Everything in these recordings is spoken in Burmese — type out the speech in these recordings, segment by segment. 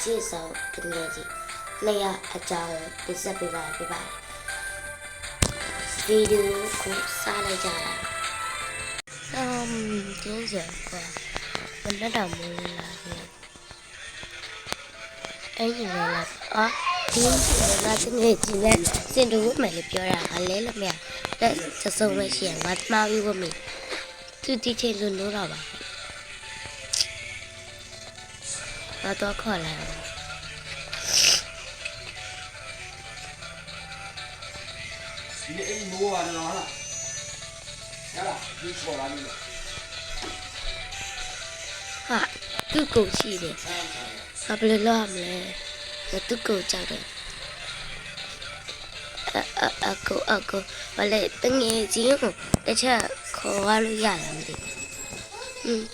ကျေးဇူးတင်နေကြလျာအကြောင်းတင်ဆက်ပေးပါဗီဒီယိုကိုစားလိုက်ကြတာကျင်းစရာကွာမနဲ့တော့မလို့လာခဲ့အဲ့ဒီလေလာဒီလာတငယ်ကြီးနဲ့စင်တူဝတ်မယ်လို့ပြောတာကလဲလို့မရတဲ့စုံပဲရှိရင်ငါမှားပြီးဝတ်မယ်သူတီချင်လို့လို့တော့ပါငါတော့ခေါ်လာဒီအိမ်မိုးရတယ်နော်လားရလားဒီပေါ်လာနေလို့ဟာသူ့ကိုရှိတယ်ဘာဘယ်လိုလုပ်မလဲသူ့ကိုကြောက်တယ်အကူဘာလဲတငယ်ချင်းကိုတစ်ချက်ခေါ်ရလို့ရလားမသိ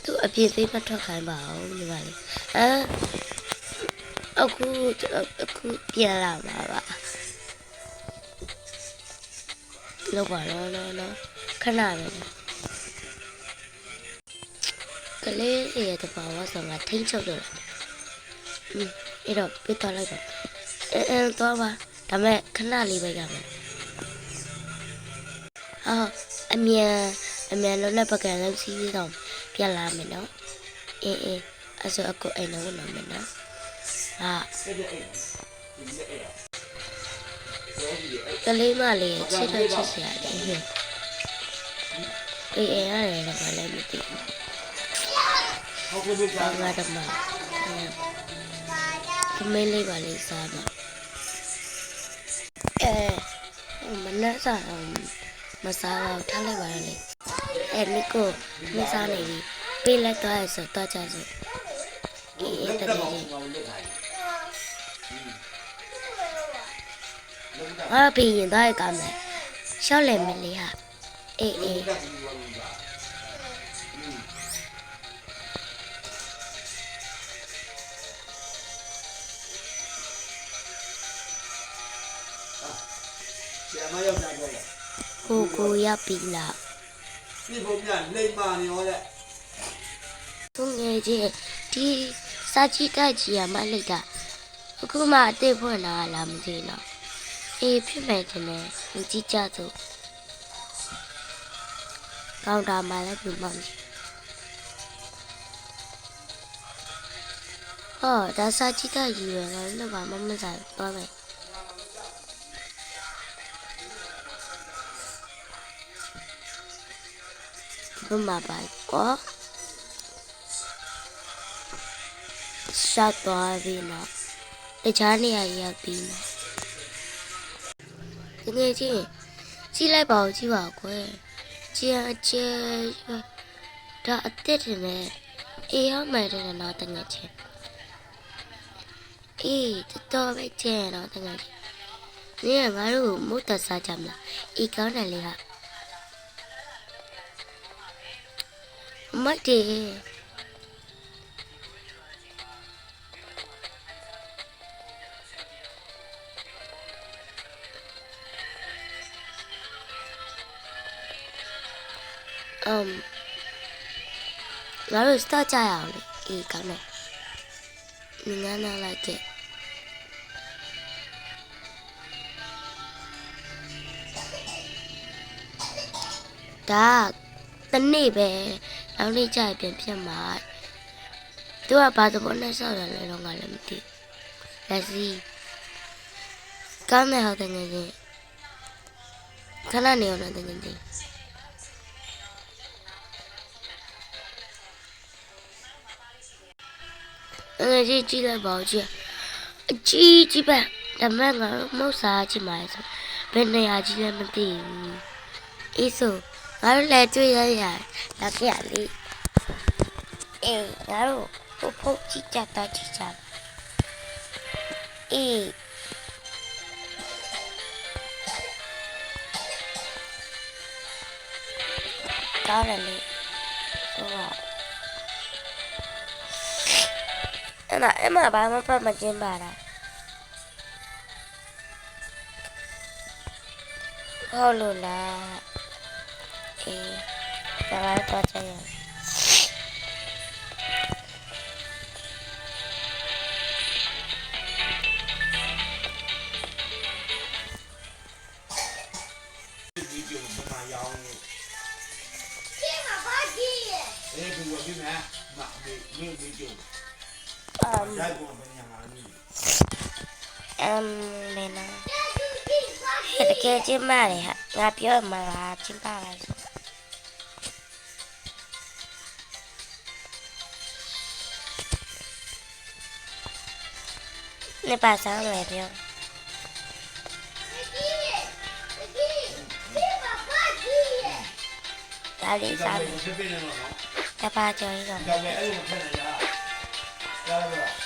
သူအပြည့်သေးမထွက်ခိုင်းပါဘူးညီမလေးအခုပြန်လာမှာပါလောက်ပါနော်ခဏပဲကလေးရဲ့တဘာဝဆောင်ကထိန်းချုပ်တော့အဲ့တော့ပြသွားလိုက်တော့တော့ပါဒါမဲ့ခဏလေးပဲရမယ်အမြန်လုံးနဲ့ပကံလုံးစီးပြီးတော့ပြန်လာမယ်နော်အေးအဲ့ဆိုအကူအိမ်လုံးဝင်မယ်နော်ကလေးမလေးချစ်တော့ချစ်စရာတယ်ဟဲ့အေးရတယ်တော့လည်းမသိဘူးဘာမှတော့မမင်းလေးပါလေးစားပါမနဲ့စားမစားတော့ထားလိုက်ပါလေမိကိုမစားနေပြီပေးလိုက်တော့ဆိုတော့ကြစို့အေးတကယ်ပြီးရင်တော့ကမယ်ရှောက်လေမလေးဟာအေးဆရာမရောက်တာပြောတယ်ကိုရောက်ပြီလားဒီဘုံမြလိမ္မာနေရောတဲ့သူငယ်ချင်းဒီစာကြည့်တိုက်ကြီးရမလိုက်တာအခုမှအစ်စ်ဖွင့်လာလားမသိတော့အေးဖြစ်မယ်တင်တယ်လူကြီးကြစို့ကောင်းတာမှလည်းပြမမရှိဒါစာကြည့်တိုက်ကြီးရတော့ဘာမှမဆိုင်တော့မယ်ဘမပါကောရှာတော့ပြီနော်တခြားနေရာရောက်ပြီနော်တကယ်ချင်းကြည့်လိုက်ပါဦးကြည့်ပါကွယ်ကျဲဒါအစ်စ်တယ်နဲ့အေးရမယ်တဲ့နော်တကယ်ချင်းအေးတော်ပဲကျဲနော်တကယ်ချင်းနေငါတို့မုတ်တစားကြမလားအေးကောင်းတယ်လေဟာမတ်တယ်ငါတို့စတော့ကြရအောင်လေအေးကောင်းတယ်ငါနာလိုက်တဲ့ဒါတနေ့ပဲနောက်နေ့ကျရင်ပြန်ဖြစ်မှာသူကဘာသဘောနဲ့ဆောက်တယ်လဲတော့ငါလည်းမသိလက်စီကောင်းတယ်ဟုတ်တယ်ငယ်ချင်းခဏနေအောင်တော့ငယ်ချင်းကြည့်လိုက်ပါဦးကြည့်အကြီးပဲဒါမှငါမဟုတ်စားချင်ပါဆိုဘယ်နေရာကြီးလဲမသိဘူးအေးဆိုငါတို့လည်းတွေ့ရလာခဲ့ရလေအေးငါတို့ဖုတ်ကြည့်ကြတော့ကြည့်ကြအေးကောင်းတယ်လေဆိုတော့အဲ့မှာဘာမှဖတ်မကျင်းပါလားဟုတ်လို့လားအေးဒါတော့ကြရ ရိုက်ကုန်ပဲညာလာပြီ နေနာတကယ်ချင်းမလေဟာငါပြောမှာလားချင်းပါလိုက်နေပါစားမယ်ပြောဒါလေးစားမယ် ဖြစ်နေတော့နော် တပါကြော်ရီတော့ ဒါလည်းအဲ့လိုမဖြစ်နိုင်ရဒါလည်း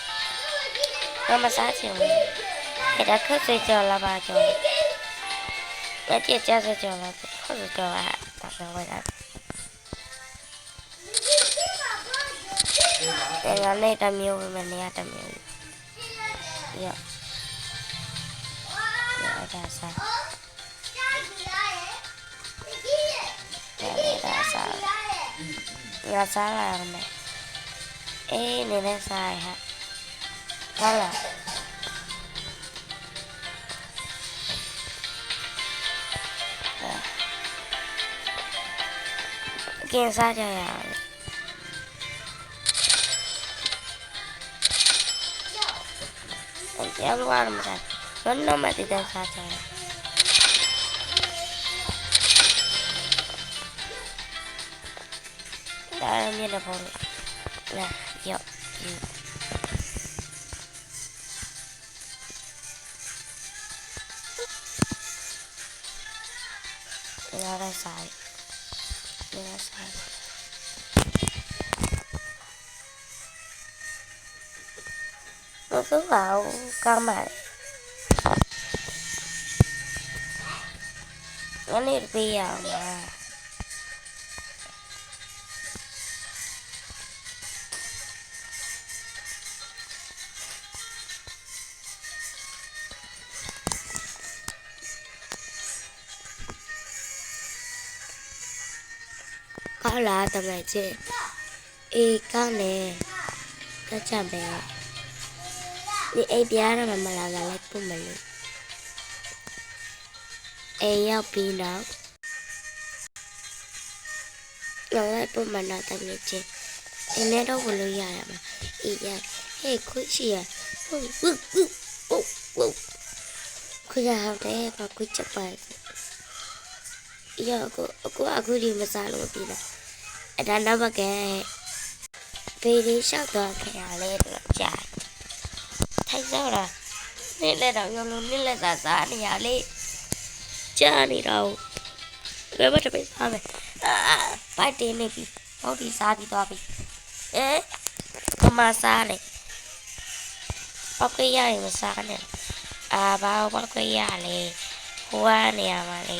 မမစားချင်ဘူးဒါခက်ဆွေကြော်လာပါကြော်လက်ကျကြစကြော်လာခက်ဆွေကြော်လာတာတော့ဝဲတာငါနဲ့တမျိုးပဲမနေရတမျိုးရောဒါစားဒါစားငါစားလာမယ်အေးနေနဲ့စားရဟာဟုတ်လားกินစားကြရအောင်အဲ့ဒါကမစားဘယ်တော့မှတည်တဲ့စားကြရဒါမြင်တော့ပေါ့လာရောလာရစားလာစားတော့တော့ကောင်းပါလေငါနေပေးရအောင်ပါကောင်းလားတမန်ချင်းအေးကောင်းတယ်ကြချမ်းပဲဒီအိပ်ပြားရမှာမလာလိုက်ပုံမလို့အေးရောက်ပြီးတော့လိုက်ပုံမနာတမန်ချင်းအင်းလည်းတော့ဘလို့ရရမှာအေးရဟဲ့ခွရှိရဟုတ်ခွရဟောက်တယ်ဘာခွချက်ပါရောအခုဒီမစားလို့ပြီလားအဲ့ဒါတော့မကဲဘေးလေးလျှောက်တော့ခင်ရလဲတော့ကြာထိုက်စားလားနေ့လက်တော့ရုံလုံးနေ့လက်စားနေရလေကြာနေတော့ဘယ်မှာတပိတ်စားမယ်ဘိုက်တင်းနေပြီဟုတ်ပြီစားပြီးသွားပြီကမစားလေပောက်ကရရင်မစားနဲ့ဘာပောက်ကရလေဟိုကနေရမှာလေ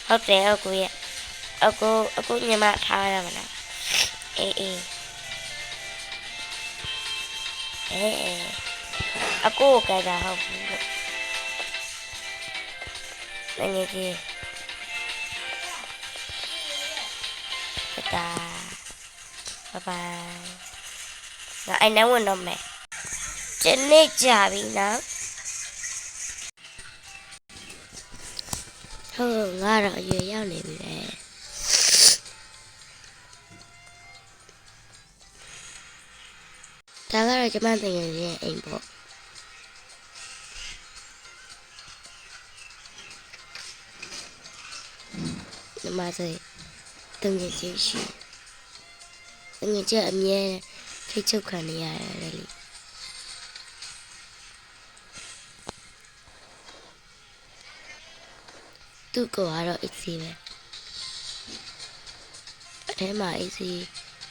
ဟုတ်တယ်အကူရဲ့အကူညီမထားရမလားအေးအကူကကြဟုတ်ဘူးငယ်ကြီးတာဘိုင်ငါအိုင်နေဝင်တော့မယ်ကျနေကြပြီနော်ဟုတ်ငါတော့အရွယ်ရောက်နေပြီလေဒါကတော့ကျမတကယ်ရဲ့အိမ်ပေါ့ဒီမှာဆိုတငယ်ချင်းရှိတငယ်ချင်းအမြဲထိတ်ချုပ်ခံနေရတယ်လေသူကတော့အေးစီပဲအထဲမှာအေးစီ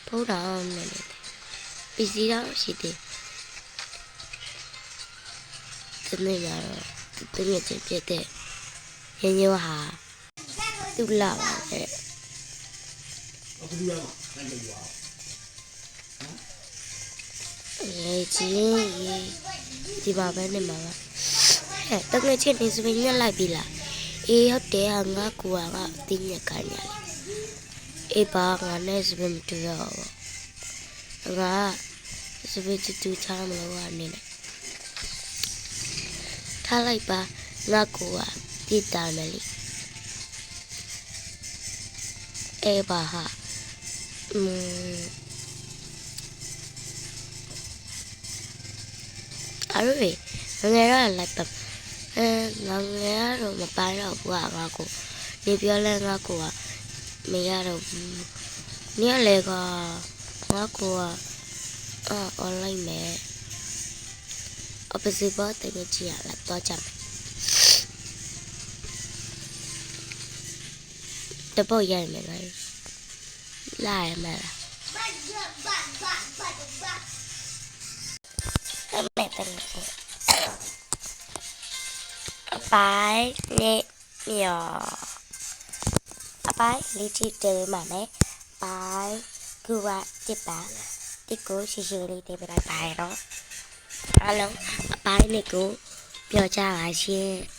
ဖုန်းတော်နေတယ်ပစ္စည်းတော့ရှိတယ်ဒီနေ့ကတော့တငယ်ချင်းပြတဲ့ရင်းရောဟာသူ့လာပါတဲ့အခုရမှာလည်းရအောင်ရေးကြီးဒီပါပဲနေမှာပါတငယ်ချင်းနေစပင်းညက်လိုက်ပြီလားအေးဟုတ်တယ်ငါကူကတင်းညက်ခိုင်းရတယ်အေးပါငါနဲ့စပင်းမတူတော့ငါစပင်းတူချမ်းမလို့ကနေနေထားလိုက်ပါငါကူကပြစ်တာမယ်လေအေးပါဟာ အားရငငယ်တော့လိုက်ပါငငယ်တော့မပိုင်းတော့ဘူးကငါကိုနေပြောလဲငါကိုကမရတော့ဘူးနေရလေကငါကိုကonline မဲ့ opposite ဘောတကယ်ကြည့်ရလိုက်တော့ကြမယ်တပုတ်ရိုက်မယ်လိုက်လာရမယ်အမေတန်းအပိုင်းနေမြောအပိုင်းလေးချစ်တယ်မှာမယ်ပိုင်းကူဝတစ်ပါတိကိုရှိရှိလေးတေးပြလိုက်ပါရောအားလုံးအပိုင်းလေးကိုပြောကြပါရှင်